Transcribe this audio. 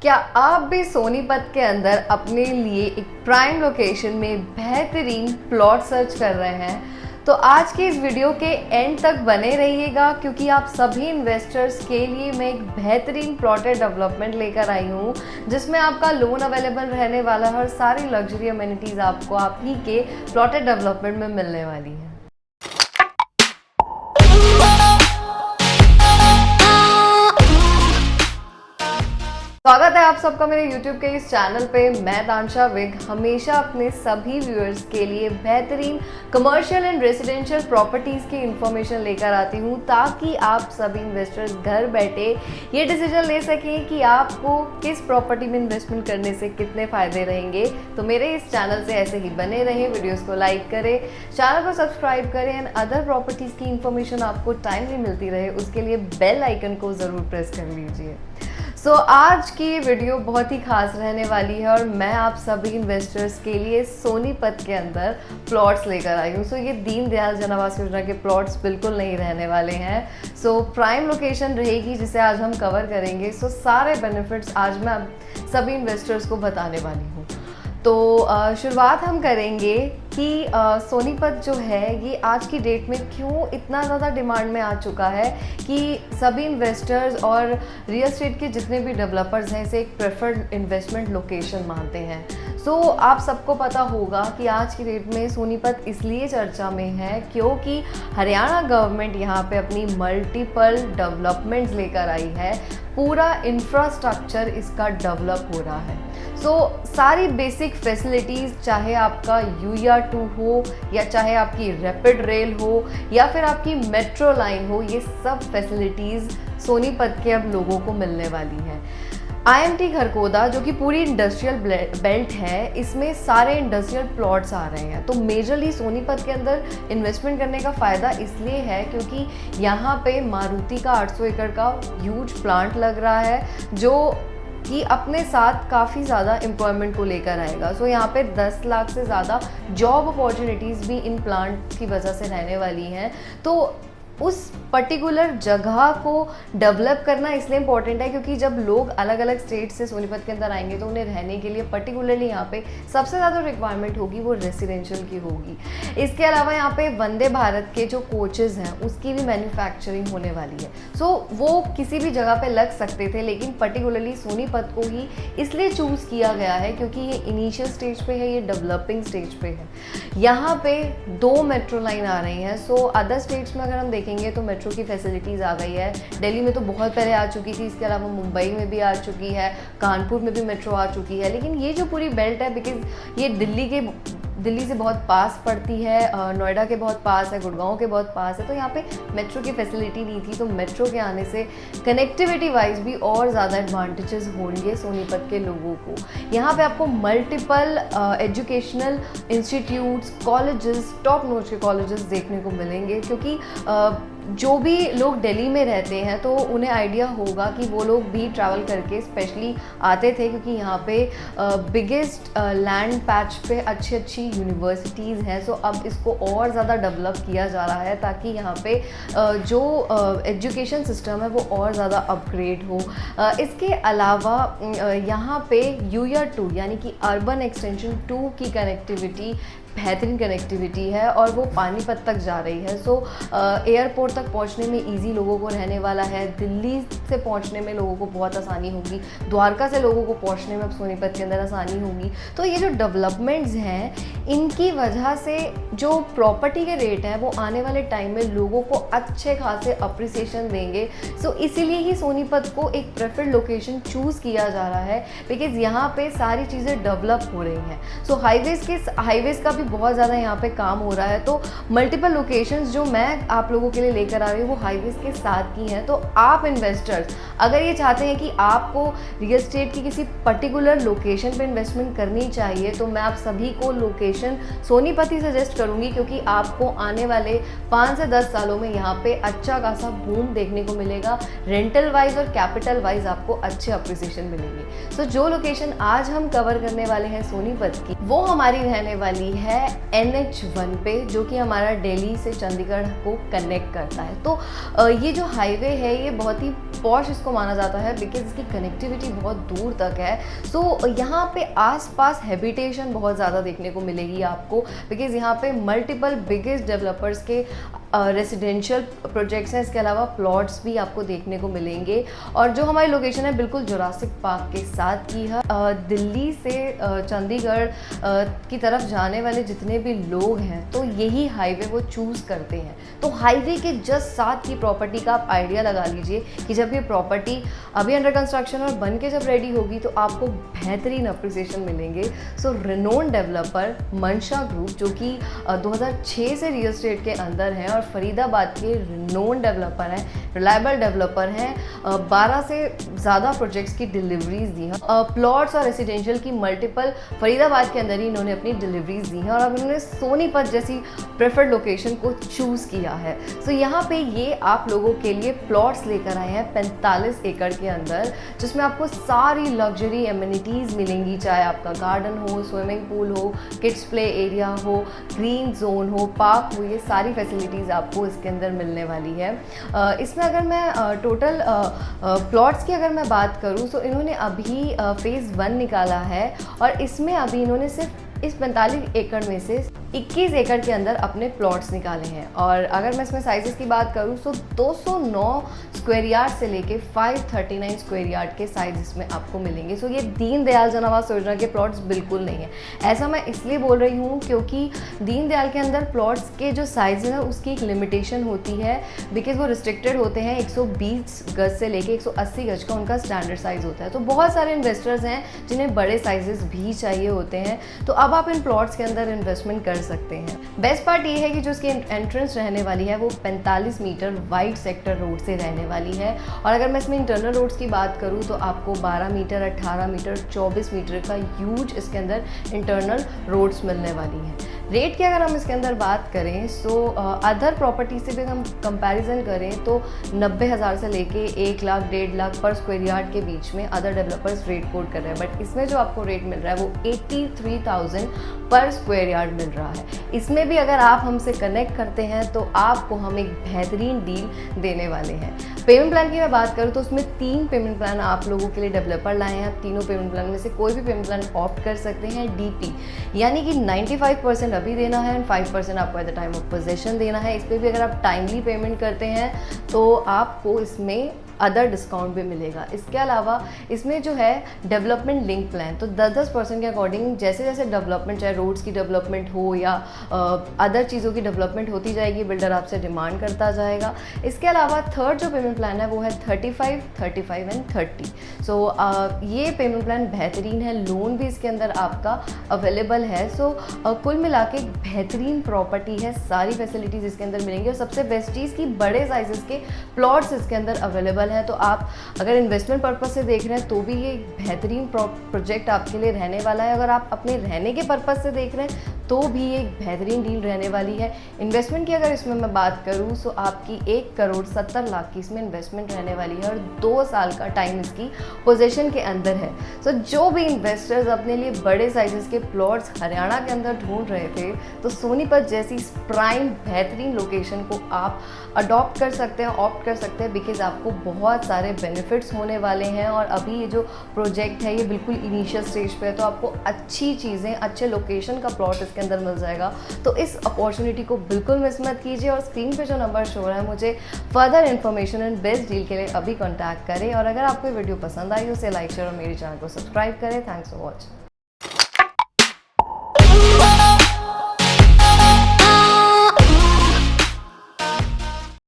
क्या आप भी सोनीपत के अंदर अपने लिए एक प्राइम लोकेशन में बेहतरीन प्लॉट सर्च कर रहे हैं? तो आज के इस वीडियो के एंड तक बने रहिएगा, क्योंकि आप सभी इन्वेस्टर्स के लिए मैं एक बेहतरीन प्लॉटेड डेवलपमेंट लेकर आई हूँ, जिसमें आपका लोन अवेलेबल रहने वाला है और सारी लग्जरी अमेनिटीज़ आपको आप ही के प्लॉटेड डेवलपमेंट में मिलने वाली है। स्वागत है आप सबका मेरे YouTube के इस चैनल पे। मैं तानशा विग हमेशा अपने सभी व्यूअर्स के लिए बेहतरीन कमर्शियल एंड रेजिडेंशियल प्रॉपर्टीज़ की इंफॉर्मेशन लेकर आती हूँ, ताकि आप सभी इन्वेस्टर्स घर बैठे ये डिसीजन ले सकें कि आपको किस प्रॉपर्टी में इन्वेस्टमेंट करने से कितने फ़ायदे रहेंगे। तो मेरे इस चैनल से ऐसे ही बने रहें, वीडियोज़ को लाइक करें, चैनल को सब्सक्राइब करें एंड अदर प्रॉपर्टीज़ की इंफॉर्मेशन आपको टाइमली मिलती रहे, उसके लिए बेल आइकन को ज़रूर प्रेस कर लीजिए। आज की वीडियो बहुत ही खास रहने वाली है और मैं आप सभी इन्वेस्टर्स के लिए सोनीपत के अंदर प्लॉट्स लेकर आई हूँ। ये दीनदयाल जन आवास योजना के प्लॉट्स बिल्कुल नहीं रहने वाले हैं। प्राइम लोकेशन रहेगी जिसे आज हम कवर करेंगे। सारे बेनिफिट्स आज मैं सभी इन्वेस्टर्स को बताने वाली हूँ। शुरुआत हम करेंगे कि सोनीपत जो है ये आज की डेट में क्यों इतना ज़्यादा डिमांड में आ चुका है कि सभी इन्वेस्टर्स और रियल एस्टेट के जितने भी डेवलपर्स हैं इसे एक प्रेफर्ड इन्वेस्टमेंट लोकेशन मानते हैं। आप सबको पता होगा कि आज की डेट में सोनीपत इसलिए चर्चा में है क्योंकि हरियाणा गवर्नमेंट यहाँ पे अपनी मल्टीपल डेवलपमेंट्स लेकर आई है। पूरा इंफ्रास्ट्रक्चर इसका डेवलप हो रहा है। सारी बेसिक फैसिलिटीज़, चाहे आपका UER2 हो या चाहे आपकी रैपिड रेल हो या फिर आपकी मेट्रो लाइन हो, ये सब फैसिलिटीज़ सोनीपत के अब लोगों को मिलने वाली हैं। IMT खरकोदा जो कि पूरी इंडस्ट्रियल बेल्ट है, इसमें सारे इंडस्ट्रियल प्लॉट्स आ रहे हैं। तो मेजरली सोनीपत के अंदर इन्वेस्टमेंट करने का फ़ायदा इसलिए है क्योंकि यहाँ पे मारुति का 800 एकड़ का ह्यूज प्लांट लग रहा है, जो कि अपने साथ काफ़ी ज़्यादा एम्प्लॉयमेंट को लेकर आएगा। यहाँ पे 10 लाख से ज़्यादा जॉब अपॉर्चुनिटीज़ भी इन प्लांट की वजह से रहने वाली हैं। उस पर्टिकुलर जगह को डेवलप करना इसलिए इम्पॉर्टेंट है क्योंकि जब लोग अलग अलग स्टेट से सोनीपत के अंदर आएंगे तो उन्हें रहने के लिए पर्टिकुलरली यहाँ पे सबसे ज़्यादा रिक्वायरमेंट होगी वो रेसिडेंशियल की होगी। इसके अलावा यहाँ पे वंदे भारत के जो कोचेज़ हैं उसकी भी मैन्युफैक्चरिंग होने वाली है। वो किसी भी जगह पे लग सकते थे, लेकिन पर्टिकुलरली सोनीपत को ही इसलिए चूज़ किया गया है क्योंकि ये इनिशियल स्टेज पे है, ये डेवलपिंग स्टेज पे है। यहाँ पे 2 मेट्रो लाइन आ रही हैं। अदर स्टेट्स में अगर हम देखें तो मेट्रो की फैसिलिटीज़ आ गई है। दिल्ली में तो बहुत पहले आ चुकी थी, इसके अलावा मुंबई में भी आ चुकी है, कानपुर में भी मेट्रो आ चुकी है। लेकिन ये जो पूरी बेल्ट है, बिकॉज ये दिल्ली से बहुत पास पड़ती है, नोएडा के बहुत पास है, गुड़गांव के बहुत पास है, तो यहाँ पे मेट्रो की फैसिलिटी नहीं थी। तो मेट्रो के आने से कनेक्टिविटी वाइज भी और ज़्यादा एडवांटेजेस होंगे सोनीपत के लोगों को। यहाँ पे आपको multiple educational institutes, colleges, top notch के कॉलेजेस देखने को मिलेंगे, क्योंकि जो भी लोग दिल्ली में रहते हैं तो उन्हें आइडिया होगा कि वो लोग भी ट्रैवल करके स्पेशली आते थे, क्योंकि यहाँ पे बिगेस्ट लैंड पैच पे अच्छी यूनिवर्सिटीज़ हैं। अब इसको और ज़्यादा डेवलप किया जा रहा है ताकि यहाँ पे जो एजुकेशन सिस्टम है वो और ज़्यादा अपग्रेड हो। इसके अलावा यहाँ पे UER2 यानी कि अर्बन एक्सटेंशन 2 की कनेक्टिविटी बेहतरीन कनेक्टिविटी है और वो पानीपत तक जा रही है। एयरपोर्ट तक पहुंचने में इजी लोगों को रहने वाला है। दिल्ली से पहुंचने में लोगों को बहुत आसानी होगी, द्वारका से लोगों को पहुंचने में अब सोनीपत के अंदर आसानी होगी। तो ये जो डेवलपमेंट्स हैं इनकी वजह से जो प्रॉपर्टी के रेट हैं वो आने वाले टाइम में लोगों को अच्छे खासे अप्रिसिएशन देंगे। इसीलिए ही सोनीपत को एक प्रेफर्ड लोकेशन चूज़ किया जा रहा है, बिकॉज यहाँ पे सारी चीज़ें डेवलप हो रही हैं। हाईवेज़ का भी बहुत ज़्यादा यहाँ पे काम हो रहा है। तो मल्टीपल लोकेशंस जो मैं आप लोगों के लिए लेकर आ रही हूँ वो हाईवेज़ के साथ की हैं। तो आप इन्वेस्टर्स अगर ये चाहते हैं कि आपको रियल एस्टेट की किसी पर्टिकुलर लोकेशन पे इन्वेस्टमेंट करनी चाहिए, तो मैं आप सभी को लोकेशन सोनीपत ही सजेस्ट करूँगी, क्योंकि आपको आने वाले 5 से 10 सालों में यहाँ पे अच्छा खासा बूम देखने को मिलेगा। रेंटल वाइज और कैपिटल वाइज आपको अच्छे अप्रिसिएशन मिलेंगे। जो लोकेशन आज हम कवर करने वाले हैं सोनीपत की, वो हमारी रहने वाली है है NH1 पे, जो कि हमारा दिल्ली से चंडीगढ़ को कनेक्ट करता है। तो ये जो हाईवे है ये बहुत ही पॉश इसको माना जाता है बिकॉज इसकी कनेक्टिविटी बहुत दूर तक है। सो यहाँ पे आसपास हैबिटेशन बहुत ज़्यादा देखने को मिलेगी आपको, बिकॉज यहाँ पे मल्टीपल बिगेस्ट डेवलपर्स के रेसिडेंशियल प्रोजेक्ट्स हैं। इसके अलावा प्लॉट्स भी आपको देखने को मिलेंगे। और जो हमारी लोकेशन है बिल्कुल जुरासिक पार्क के साथ की है। दिल्ली से चंडीगढ़ की तरफ जाने वाले जितने भी लोग हैं तो यही हाईवे वो चूज़ करते हैं। तो हाईवे के जस्ट साथ की प्रॉपर्टी का आप आइडिया लगा लीजिए कि जब ये प्रॉपर्टी अभी अंडर कंस्ट्रक्शन और बन के जब रेडी होगी तो आपको बेहतरीन अप्रिसिएशन मिलेंगे। सो रिनोन डेवलपर मंशा ग्रुप, जो कि 2006 से रियल एस्टेट के अंदर है और फरीदाबाद के रिनोन डेवलपर हैं, रिलायबल डेवलपर हैं, 12 से ज़्यादा प्रोजेक्ट्स की डिलीवरीज दी हैं। प्लॉट्स और रेसिडेंशियल की मल्टीपल फरीदाबाद के अंदर ही इन्होंने अपनी डिलीवरीज दी हैं और अब इन्होंने सोनीपत जैसी प्रेफर्ड लोकेशन को चूज़ किया है। सो यहाँ पे ये आप लोगों के लिए प्लॉट्स लेकर आए हैं 45 एकड़ के अंदर, जिसमें आपको सारी लग्जरी एमिनिटीज़ मिलेंगी, चाहे आपका गार्डन हो, स्विमिंग पूल हो, किड्स प्ले एरिया हो, ग्रीन जोन हो, पार्क हो, ये सारी फैसिलिटीज़ आपको इसके अंदर मिलने वाली है। इसमें अगर मैं टोटल प्लॉट्स की अगर मैं बात करूँ तो इन्होंने अभी फेज़ 1 निकाला है और इसमें अभी इन्होंने सिर्फ इस 45 एकड़ में से 21 एकड़ के अंदर अपने प्लॉट्स निकाले हैं। और अगर मैं इसमें साइजेस की बात करूँ तो 209 स्क्वायर यार्ड से लेके 539 स्क्वायर यार्ड के साइज इसमें आपको मिलेंगे। सो ये दीनदयाल जन आवास योजना के प्लॉट्स बिल्कुल नहीं है। ऐसा मैं इसलिए बोल रही हूँ क्योंकि दीनदयाल के अंदर प्लॉट्स के जो साइज है उसकी एक लिमिटेशन होती है, बिकॉज वो रिस्ट्रिक्टेड होते हैं। 120 गज से लेके 180 गज का उनका स्टैंडर्ड साइज होता है। तो बहुत सारे इन्वेस्टर्स हैं जिन्हें बड़े साइजेस भी चाहिए होते हैं, तो अब आप इन प्लॉट्स के अंदर इन्वेस्टमेंट कर सकते हैं। बेस्ट पार्ट ये है कि जो इसकी एंट्रेंस रहने वाली है वो 45 मीटर वाइड सेक्टर रोड से रहने वाली है। और अगर मैं इसमें इंटरनल रोड्स की बात करूँ तो आपको 12 मीटर, 18 मीटर, 24 मीटर का ह्यूज इसके अंदर इंटरनल रोड्स मिलने वाली हैं। रेट की अगर हम इसके अंदर बात करें सो अदर प्रॉपर्टी से भी हम कंपैरिजन करें तो 90,000 से लेके 1 लाख 1.5 लाख पर स्क्वायर यार्ड के बीच में अदर डेवलपर्स रेट कोट कर रहे हैं। बट इसमें जो आपको रेट मिल रहा है वो 83,000 पर स्क्वायर यार्ड मिल रहा है। इसमें भी अगर आप हमसे कनेक्ट करते हैं तो आपको हम एक बेहतरीन डील देने वाले हैं। पेमेंट प्लान की मैं बात करूँ तो उसमें 3 पेमेंट प्लान आप लोगों के लिए डेवलपर लाए हैं। आप तीनों पेमेंट प्लान में से कोई भी पेमेंट प्लान ऑप्ट कर सकते हैं। DP यानी कि 95% अभी देना है एंड 5% आपको at the time of possession देना है। इस पर भी अगर आप टाइमली पेमेंट करते हैं तो आपको इसमें अदर डिस्काउंट भी मिलेगा। इसके अलावा इसमें जो है डेवलपमेंट लिंक प्लान, तो 10% के अकॉर्डिंग जैसे जैसे डेवलपमेंट, चाहे रोड्स की डेवलपमेंट हो या अदर चीज़ों की डेवलपमेंट होती जाएगी, बिल्डर आपसे डिमांड करता जाएगा। इसके अलावा थर्ड जो पेमेंट प्लान है वो है 35, 35 एंड 30। सो ये पेमेंट प्लान बेहतरीन है। लोन भी इसके अंदर आपका अवेलेबल है। सो कुल मिला के एक बेहतरीन प्रॉपर्टी है। सारी फैसिलिटीज़ इसके अंदर मिलेंगी और सबसे बेस्ट चीज़ कि बड़े साइजेस के प्लॉट्स इसके अंदर अवेलेबल है। तो आप अगर इन्वेस्टमेंट पर्पज से देख रहे हैं तो भी ये बेहतरीन प्रोजेक्ट आपके लिए रहने वाला है। अगर आप अपने रहने के पर्पज से देख रहे हैं तो भी ये एक बेहतरीन डील रहने वाली है। इन्वेस्टमेंट की अगर इसमें मैं बात करूँ तो आपकी 1,70,00,000 की इसमें इन्वेस्टमेंट रहने वाली है और 2 साल का टाइम इसकी पोजीशन के अंदर है। सो जो भी इन्वेस्टर्स अपने लिए बड़े साइजेस के प्लॉट्स हरियाणा के अंदर ढूंढ रहे थे तो सोनीपत जैसी प्राइम बेहतरीन लोकेशन को आप अडॉप्ट कर सकते हैं, ऑप्ट कर सकते हैं, बिकॉज आपको बहुत सारे बेनिफिट्स होने वाले हैं। और अभी ये जो प्रोजेक्ट है ये बिल्कुल इनिशियल स्टेज पे है, तो आपको अच्छी चीज़ें, अच्छे लोकेशन का प्लॉट इसके अंदर मिल जाएगा। तो इस अपॉर्चुनिटी को बिल्कुल मिस मत कीजिए। और स्क्रीन पे जो नंबर शो रहा है, मुझे further information and best deal के लिए अभी कॉन्टैक्ट करें। और अगर आपको वीडियो पसंद आई तो उसे लाइक शेयर और मेरे चैनल को सब्सक्राइब करें। Thanks for watching.